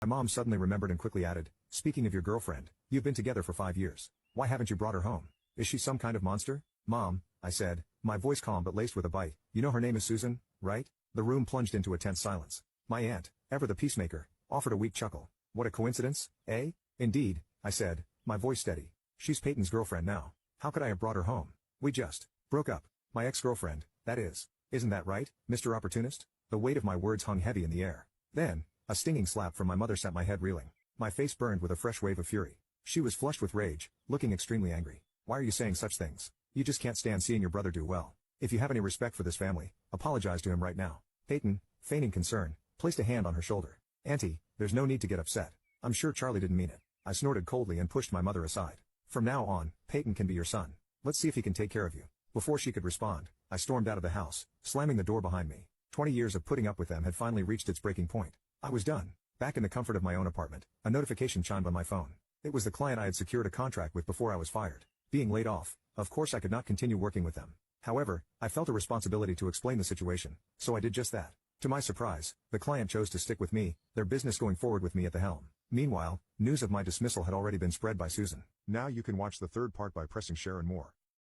My mom suddenly remembered and quickly added, "Speaking of your girlfriend, you've been together for 5 years. Why haven't you brought her home? Is she some kind of monster?" "Mom," I said, my voice calm but laced with a bite, "you know her name is Susan, right?" The room plunged into a tense silence. My aunt, ever the peacemaker, offered a weak chuckle. "What a coincidence, eh?" "Indeed," I said, my voice steady. "She's Peyton's girlfriend now. How could I have brought her home? We just broke up. My ex-girlfriend, that is. Isn't that right, Mr. Opportunist?" The weight of my words hung heavy in the air. Then, a stinging slap from my mother sent my head reeling. My face burned with a fresh wave of fury. She was flushed with rage, looking extremely angry. "Why are you saying such things? You just can't stand seeing your brother do well. If you have any respect for this family, apologize to him right now." Peyton, feigning concern, placed a hand on her shoulder. "Auntie, there's no need to get upset. I'm sure Charlie didn't mean it." I snorted coldly and pushed my mother aside. "From now on, Peyton can be your son. Let's see if he can take care of you." Before she could respond, I stormed out of the house, slamming the door behind me. 20 years of putting up with them had finally reached its breaking point. I was done. Back in the comfort of my own apartment, a notification chimed on my phone. It was the client I had secured a contract with before I was fired. Being laid off, of course I could not continue working with them. However, I felt a responsibility to explain the situation, so I did just that. To my surprise, the client chose to stick with me, their business going forward with me at the helm. Meanwhile, news of my dismissal had already been spread by Susan. Now you can watch the third part by pressing share and more.